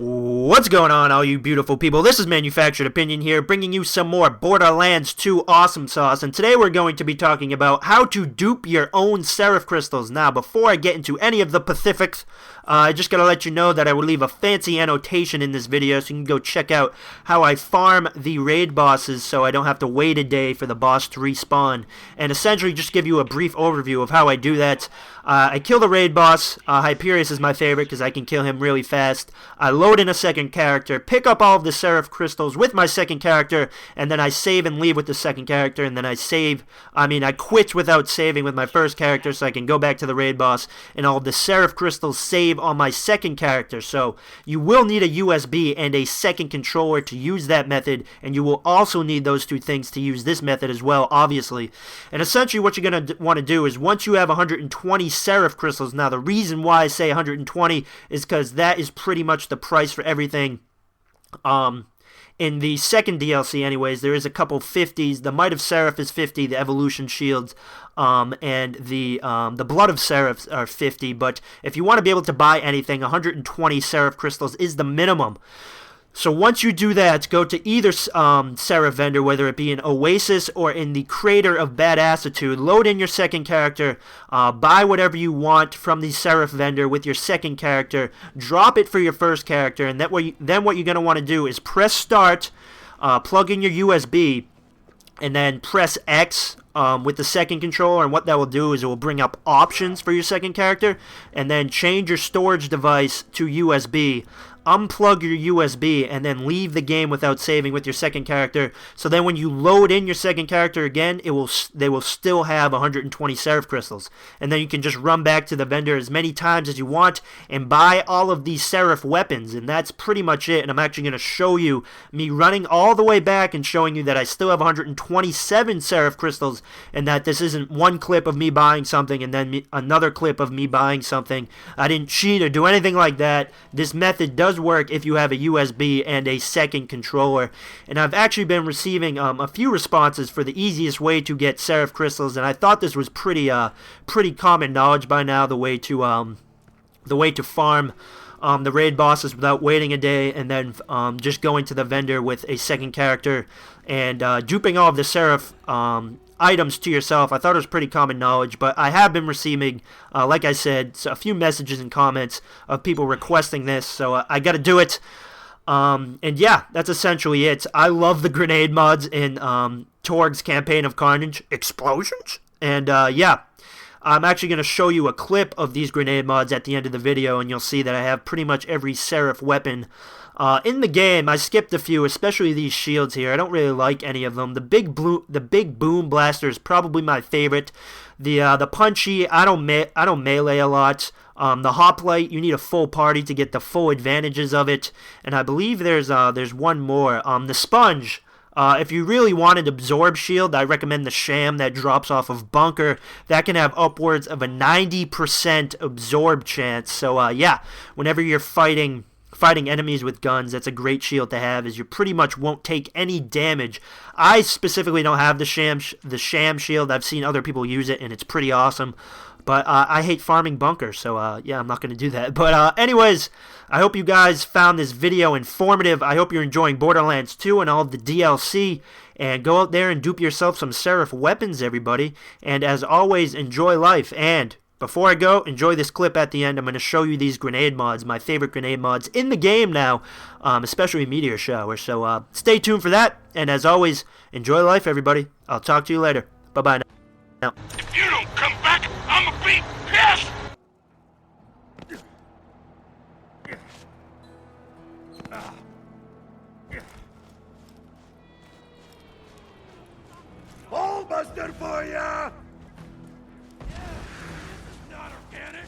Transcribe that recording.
What's going on, all you beautiful people? This is Manufactured Opinion here, bringing you some more Borderlands 2 awesome sauce, and today we're going to be talking about how to dupe your own Seraph crystals. Now, before I get into any of the Pacifics, I just gotta let you know that I will leave a fancy annotation in this video so you can go check out how I farm the raid bosses so I don't have to wait a day for the boss to respawn, and essentially just give you a brief overview of how I do that. I kill the raid boss. Hyperius is my favorite because I can kill him really fast. I load in a second character, pick up all of the Seraph crystals with my second character, and then I save and leave with the second character, and then I quit without saving with my first character so I can go back to the raid boss, and all of the Seraph crystals save on my second character. So you will need a USB and a second controller to use that method, and you will also need those two things to use this method as well, obviously. And essentially what you're going to want to do is once you have 120 Seraph crystals, now the reason why I say 120 is because that is pretty much the price for everything. In the second DLC anyways, there is a couple 50s. The Might of Seraph is 50, the Evolution Shields, and the Blood of Seraph are 50, but if you want to be able to buy anything, 120 Seraph crystals is the minimum. So once you do that, go to either Seraph vendor, whether it be in Oasis or in the Crater of Badassitude, load in your second character, buy whatever you want from the Seraph vendor with your second character, drop it for your first character, and then what you're going to want to do is press start, plug in your USB, and then press X with the second controller, and what that will do is it will bring up options for your second character, and then change your storage device to USB. Unplug your USB and then leave the game without saving with your second character. So then when you load in your second character again, they will still have 120 Seraph crystals. And then you can just run back to the vendor as many times as you want and buy all of these Seraph weapons. And that's pretty much it. And I'm actually going to show you me running all the way back and showing you that I still have 127 Seraph crystals, and that this isn't one clip of me buying something and then another clip of me buying something. I didn't cheat or do anything like that. This method does work if you have a USB and a second controller, and I've actually been receiving a few responses for the easiest way to get Seraph crystals, and I thought this was pretty common knowledge by now, the way to farm the raid bosses without waiting a day, and then just going to the vendor with a second character and duping all of the Seraph items to yourself. I thought it was pretty common knowledge, but I have been receiving, like I said, a few messages and comments of people requesting this, so I gotta do it. And yeah, that's essentially it. I love the grenade mods in Torg's Campaign of Carnage. Explosions? And yeah, I'm actually going to show you a clip of these grenade mods at the end of the video, and you'll see that I have pretty much every Seraph weapon in the game. I skipped a few, especially these shields here. I don't really like any of them. The big boom blaster is probably my favorite. The punchy, I don't melee a lot. The hoplite, you need a full party to get the full advantages of it. And I believe there's one more. The sponge. If you really want an absorb shield, I recommend the sham that drops off of bunker. That can have upwards of a 90% absorb chance. So yeah, whenever you're fighting enemies with guns, that's a great shield to have, as you pretty much won't take any damage. I specifically don't have the sham shield. I've seen other people use it, and it's pretty awesome. But I hate farming bunkers, so yeah, I'm not going to do that. But anyways, I hope you guys found this video informative. I hope you're enjoying Borderlands 2 and all of the DLC. And go out there and dupe yourself some Seraph weapons, everybody. And as always, enjoy life. And before I go, enjoy this clip at the end. I'm going to show you these grenade mods, my favorite grenade mods in the game now, especially Meteor Shower. So stay tuned for that. And as always, enjoy life, everybody. I'll talk to you later. Bye-bye now. If you don't come back, I'ma be pissed! Hole buster for ya! Not organic.